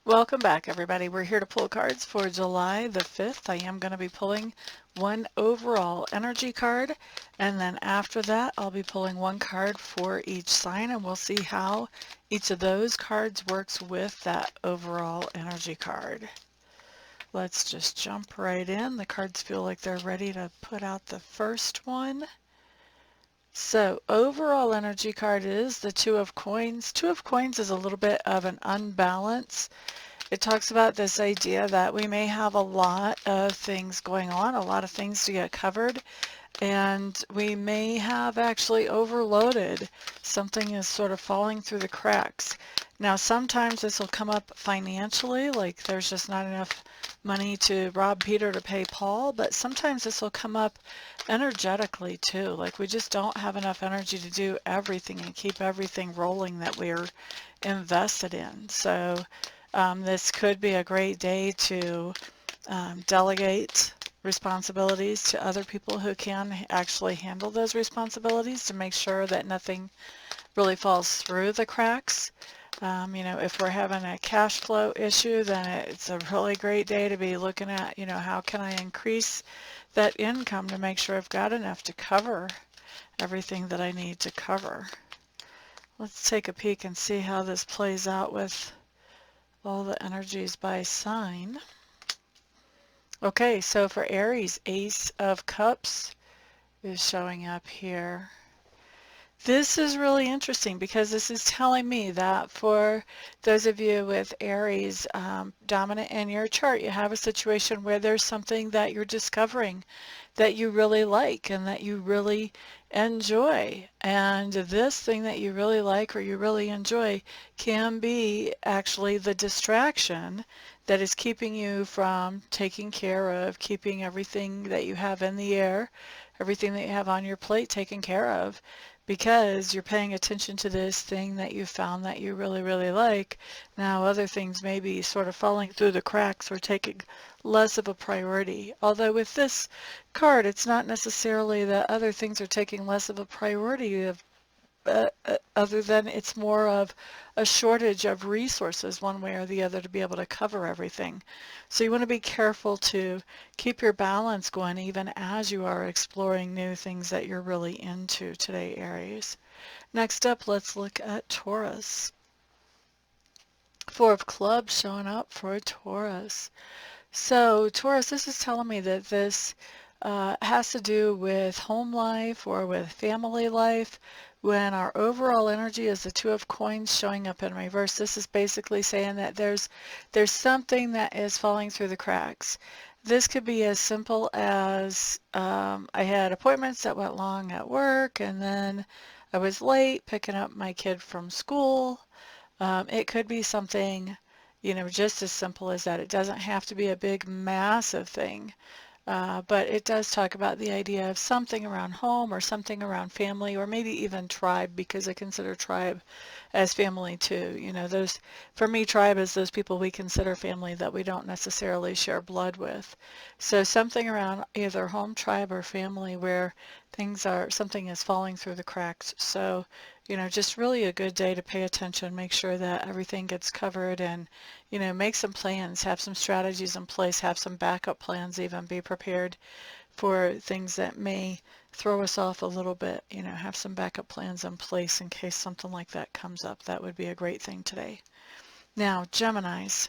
Welcome back, everybody. We're here to pull cards for July the 5th. I am going to be pulling one overall energy card, and then after that, I'll be pulling one card for each sign, and we'll see how each of those cards works with that overall energy card. Let's just jump right in. The cards feel like they're ready to put out the first one. So, overall energy card is the Two of Coins. Two of Coins is a little bit of an unbalance. It talks about this idea that we may have a lot of things going on, a lot of things to get covered, and we may have actually overloaded. Something is sort of falling through the cracks. Now, sometimes this will come up financially, like there's just not enough money to rob Peter to pay Paul, but sometimes this will come up energetically too, like we just don't have enough energy to do everything and keep everything rolling that we're invested in. So this could be a great day to delegate responsibilities to other people who can actually handle those responsibilities to make sure that nothing really falls through the cracks. If we're having a cash flow issue, then it's a really great day to be looking at, how can I increase that income to make sure I've got enough to cover everything that I need to cover. Let's take a peek and see how this plays out with all the energies by sign. Okay, so for Aries, Ace of Cups is showing up here. This is really interesting because this is telling me that for those of you with Aries dominant in your chart, you have a situation where there's something that you're discovering that you really like and that you really enjoy. And this thing that you really like or you really enjoy can be actually the distraction that is keeping you from taking care of keeping everything that you have in the air, everything that you have on your plate taken care of, because you're paying attention to this thing that you found that you really, really like. Now other things may be sort of falling through the cracks or taking less of a priority. Although with this card, it's not necessarily that other things are taking less of a priority other than it's more of a shortage of resources one way or the other to be able to cover everything. So you want to be careful to keep your balance going even as you are exploring new things that you're really into today, Aries. Next up, let's look at Taurus. Four of Clubs showing up for Taurus. So Taurus, this is telling me that this has to do with home life or with family life. When our overall energy is the Two of Coins showing up in reverse, this is basically saying that there's something that is falling through the cracks. This could be as simple as I had appointments that went long at work, and then I was late picking up my kid from school. It could be something, just as simple as that. It doesn't have to be a big, massive thing. But it does talk about the idea of something around home or something around family or maybe even tribe, because I consider tribe as family too. Those, for me, tribe is those people we consider family that we don't necessarily share blood with. So something around either home, tribe, or family where something is falling through the cracks. So, just really a good day to pay attention, make sure that everything gets covered, and make some plans, have some strategies in place, have some backup plans, even be prepared for things that may throw us off a little bit. Have some backup plans in place in case something like that comes up. That would be a great thing today. Now, Geminis.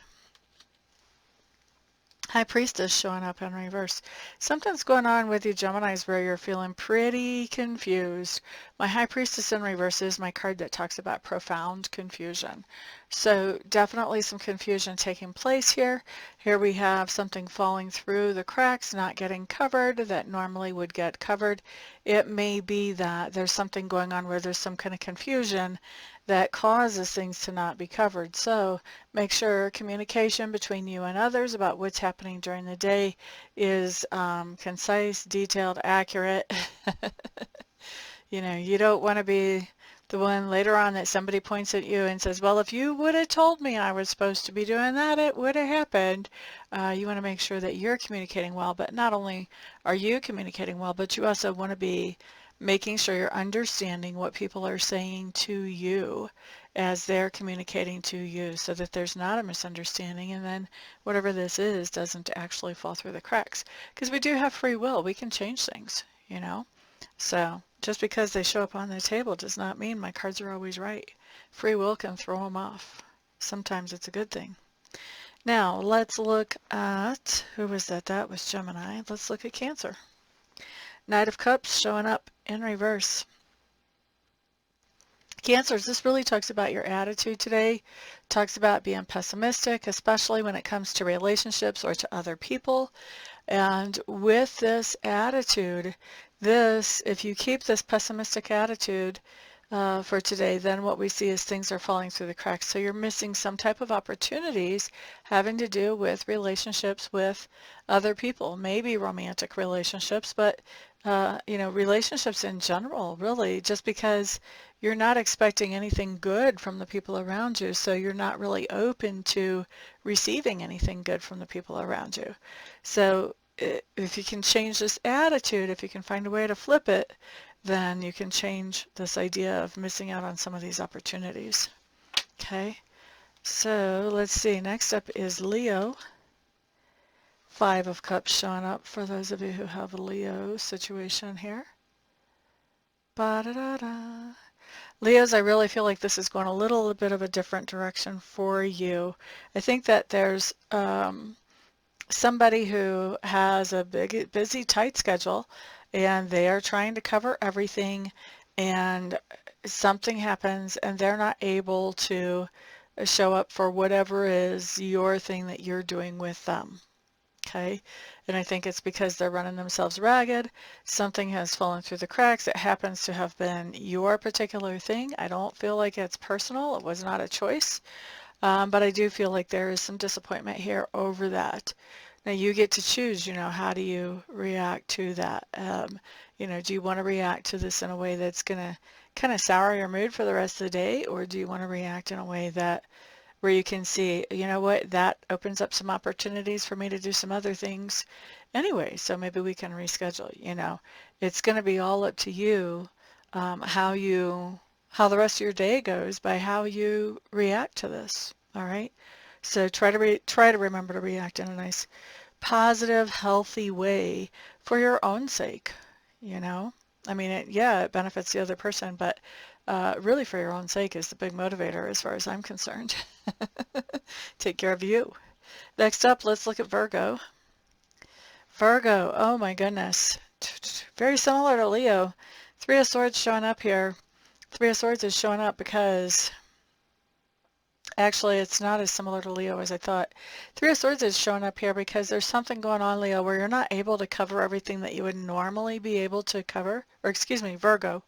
High Priestess showing up in reverse. Something's going on with you, Geminis, where you're feeling pretty confused. My High Priestess in reverse is my card that talks about profound confusion. So definitely some confusion taking place here. Here we have something falling through the cracks, not getting covered that normally would get covered. It may be that there's something going on where there's some kind of confusion that causes things to not be covered. So make sure communication between you and others about what's happening during the day is concise, detailed, accurate. You don't want to be the one later on that somebody points at you and says, well, if you would have told me I was supposed to be doing that, it would have happened. You want to make sure that you're communicating well, but not only are you communicating well, but you also want to be making sure you're understanding what people are saying to you as they're communicating to you, so that there's not a misunderstanding, and then whatever this is doesn't actually fall through the cracks. Because we do have free will. We can change things, you know? So just because they show up on the table does not mean my cards are always right. Free will can throw them off. Sometimes it's a good thing. Now let's look at, who was that? That was Gemini. Let's look at Cancer. Knight of Cups showing up in reverse. Cancers, this really talks about your attitude today. Talks about being pessimistic, especially when it comes to relationships or to other people. And with this attitude, if you keep this pessimistic attitude for today, then what we see is things are falling through the cracks. So you're missing some type of opportunities having to do with relationships with other people, maybe romantic relationships, but relationships in general, really, just because you're not expecting anything good from the people around you, so you're not really open to receiving anything good from the people around you. So if you can change this attitude, if you can find a way to flip it, then you can change this idea of missing out on some of these opportunities. Okay, so let's see. Next up is Leo. Five of Cups showing up for those of you who have a Leo situation here. Ba-da-da-da. Leos, I really feel like this is going a little bit of a different direction for you. I think that there's somebody who has a big, busy, tight schedule, and they are trying to cover everything, and something happens and they're not able to show up for whatever is your thing that you're doing with them. Okay, and I think it's because they're running themselves ragged. Something has fallen through the cracks. It happens to have been your particular thing. I don't feel like it's personal. It was not a choice. But I do feel like there is some disappointment here over that. Now you get to choose, how do you react to that? Do you want to react to this in a way that's going to kind of sour your mood for the rest of the day, or do you want to react in a way where you can see, you know what, that opens up some opportunities for me to do some other things anyway, so maybe we can reschedule. It's going to be all up to you, how the rest of your day goes by how you react to this. All right, so try to remember to react in a nice, positive, healthy way for your own sake. I mean, it benefits the other person, but really for your own sake is the big motivator as far as I'm concerned. Take care of you. Next up, let's look at Virgo. Virgo, oh my goodness. Very similar to Leo. Three of Swords showing up here. Three of Swords is showing up because actually it's not as similar to Leo as I thought. Three of Swords is showing up here because there's something going on, Leo, where you're not able to cover everything that you would normally be able to cover. Or excuse me, Virgo.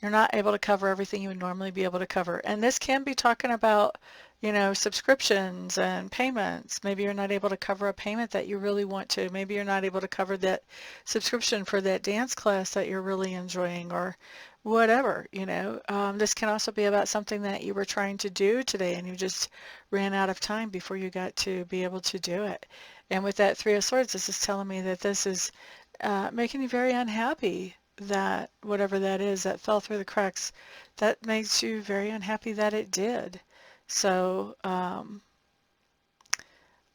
You're not able to cover everything you would normally be able to cover. And this can be talking about, subscriptions and payments. Maybe you're not able to cover a payment that you really want to. Maybe you're not able to cover that subscription for that dance class that you're really enjoying, or whatever, This can also be about something that you were trying to do today and you just ran out of time before you got to be able to do it. And with that Three of Swords, this is telling me that this is making you very unhappy, that whatever that is that fell through the cracks, that makes you very unhappy that it did. So I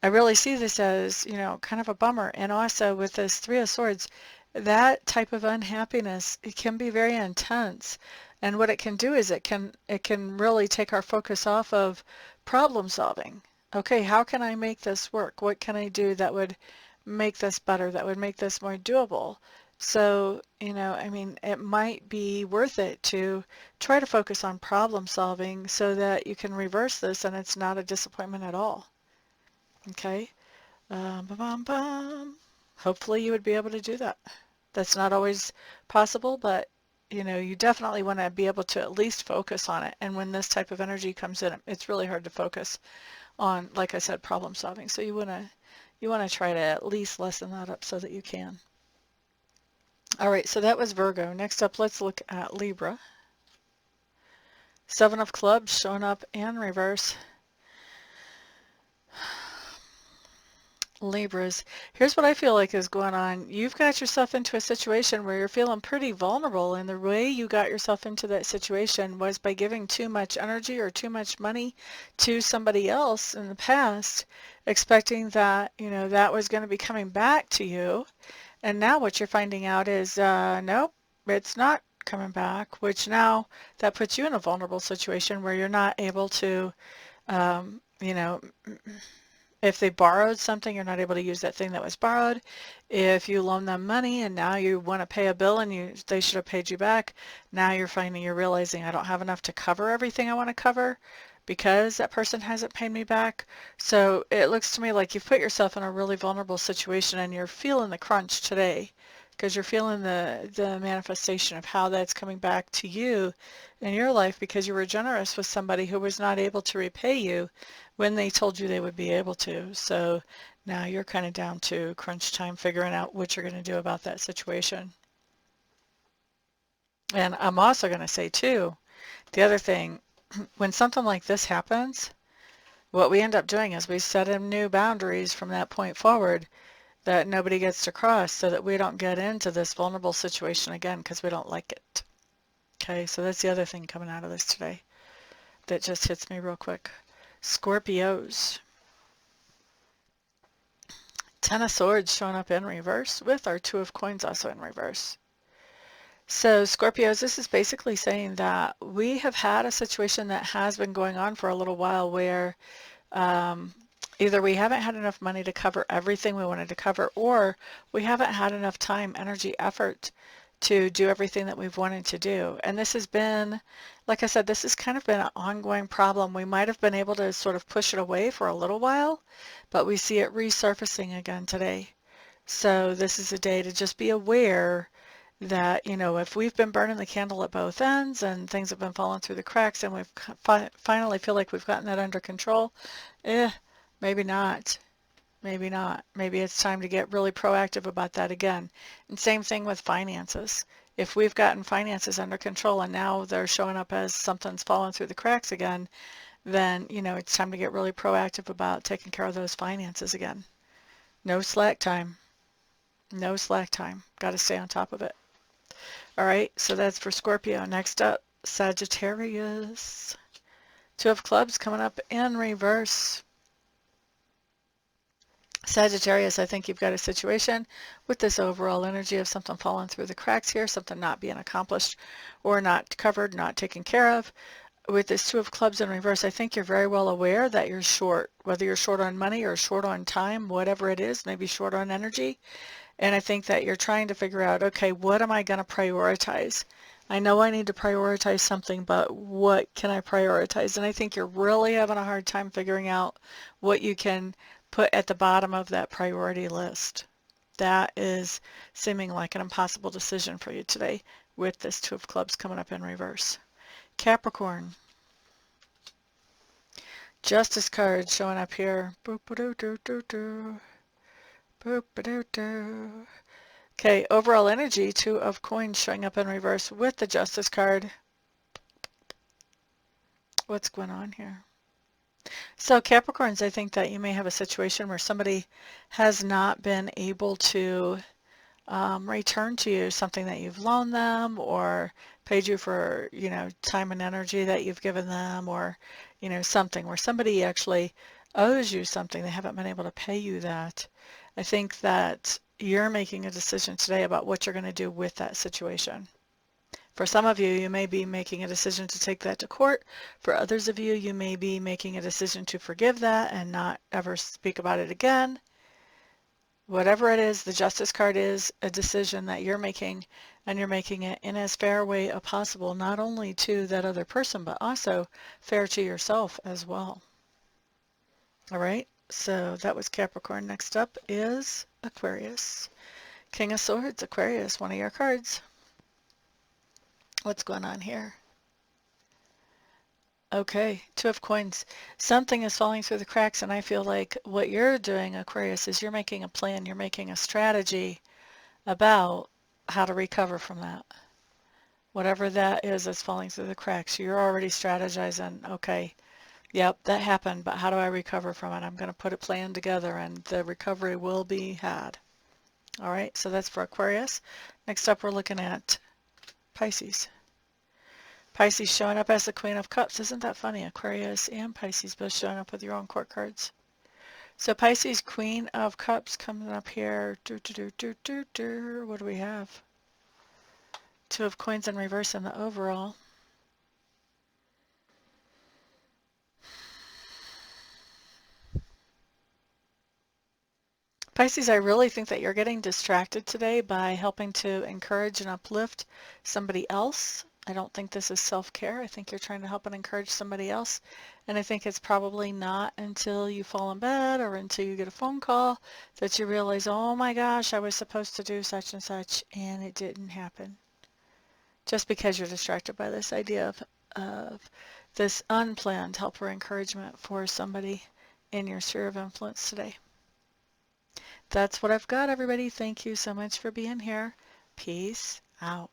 really see this as, kind of a bummer. And also with this Three of Swords, that type of unhappiness, it can be very intense. And what it can do is it can really take our focus off of problem solving. Okay, how can I make this work? What can I do that would make this better, that would make this more doable? So, it might be worth it to try to focus on problem solving so that you can reverse this and it's not a disappointment at all. Okay? Hopefully you would be able to do that. That's not always possible, but you definitely want to be able to at least focus on it. And when this type of energy comes in, it's really hard to focus on, like I said, problem solving. So you want to try to at least lessen that up so that you can. All right, so that was Virgo. Next up, let's look at Libra. Seven of Clubs showing up in reverse. Libras, here's what I feel like is going on. You've got yourself into a situation where you're feeling pretty vulnerable, and the way you got yourself into that situation was by giving too much energy or too much money to somebody else in the past, expecting that, that was going to be coming back to you. And now what you're finding out is, nope, it's not coming back, which now that puts you in a vulnerable situation where you're not able to, um, you know, if they borrowed something, you're not able to use that thing that was borrowed. If you loan them money and now you want to pay a bill and they should have paid you back, now you're realizing I don't have enough to cover everything I want to cover because that person hasn't paid me back. So it looks to me like you've put yourself in a really vulnerable situation and you're feeling the crunch today because you're feeling the manifestation of how that's coming back to you in your life because you were generous with somebody who was not able to repay you when they told you they would be able to. So now you're kind of down to crunch time figuring out what you're going to do about that situation. And I'm also going to say too, the other thing, when something like this happens, what we end up doing is we set in new boundaries from that point forward that nobody gets to cross so that we don't get into this vulnerable situation again because we don't like it. Okay, so that's the other thing coming out of this today that just hits me real quick. Scorpios. Ten of Swords showing up in reverse with our Two of Coins also in reverse. So Scorpios, this is basically saying that we have had a situation that has been going on for a little while where either we haven't had enough money to cover everything we wanted to cover, or we haven't had enough time, energy, effort to do everything that we've wanted to do. And this has been, like I said, this has kind of been an ongoing problem. We might have been able to sort of push it away for a little while, but we see it resurfacing again today. So this is a day to just be aware that, if we've been burning the candle at both ends and things have been falling through the cracks and we've finally feel like we've gotten that under control, maybe not. Maybe not. Maybe it's time to get really proactive about that again. And same thing with finances. If we've gotten finances under control and now they're showing up as something's falling through the cracks again, then, it's time to get really proactive about taking care of those finances again. No slack time. No slack time. Got to stay on top of it. All right, so that's for Scorpio. Next up, Sagittarius. Two of Clubs coming up in reverse. Sagittarius, I think you've got a situation with this overall energy of something falling through the cracks here, something not being accomplished or not covered, not taken care of. With this Two of Clubs in reverse, I think you're very well aware that you're short, whether you're short on money or short on time, whatever it is, maybe short on energy. And I think that you're trying to figure out, okay, what am I going to prioritize? I know I need to prioritize something, but what can I prioritize? And I think you're really having a hard time figuring out what you can put at the bottom of that priority list. That is seeming like an impossible decision for you today with this Two of Clubs coming up in reverse. Capricorn. Justice card showing up here. Boop-a-doo-doo-doo-doo. Boop-a-doo-doo. Okay, overall energy, Two of Coins showing up in reverse with the Justice card. What's going on here? So Capricorns, I think that you may have a situation where somebody has not been able to return to you something that you've loaned them or paid you for, time and energy that you've given them, or, something where somebody actually owes you something. They haven't been able to pay you that. I think that you're making a decision today about what you're going to do with that situation. For some of you, you may be making a decision to take that to court. For others of you, you may be making a decision to forgive that and not ever speak about it again. Whatever it is, the Justice card is a decision that you're making, and you're making it in as fair a way as possible, not only to that other person, but also fair to yourself as well. All right, so that was Capricorn. Next up is Aquarius. King of Swords, Aquarius, one of your cards. What's going on here? Okay, Two of Coins. Something is falling through the cracks, and I feel like what you're doing, Aquarius, is you're making a plan, you're making a strategy about how to recover from that. Whatever that is that's falling through the cracks, you're already strategizing, okay, Yep, that happened, but how do I recover from it? I'm going to put a plan together and the recovery will be had. All right, so that's for Aquarius. Next up, we're looking at Pisces. Pisces showing up as the Queen of Cups. Isn't that funny? Aquarius and Pisces both showing up with your own court cards. So Pisces, Queen of Cups coming up here. What do we have? Two of Coins in reverse in the overall. Pisces, I really think that you're getting distracted today by helping to encourage and uplift somebody else. I don't think this is self-care. I think you're trying to help and encourage somebody else. And I think it's probably not until you fall in bed or until you get a phone call that you realize, oh my gosh, I was supposed to do such and such and it didn't happen. Just because you're distracted by this idea of this unplanned help or encouragement for somebody in your sphere of influence today. That's what I've got, everybody. Thank you so much for being here. Peace out.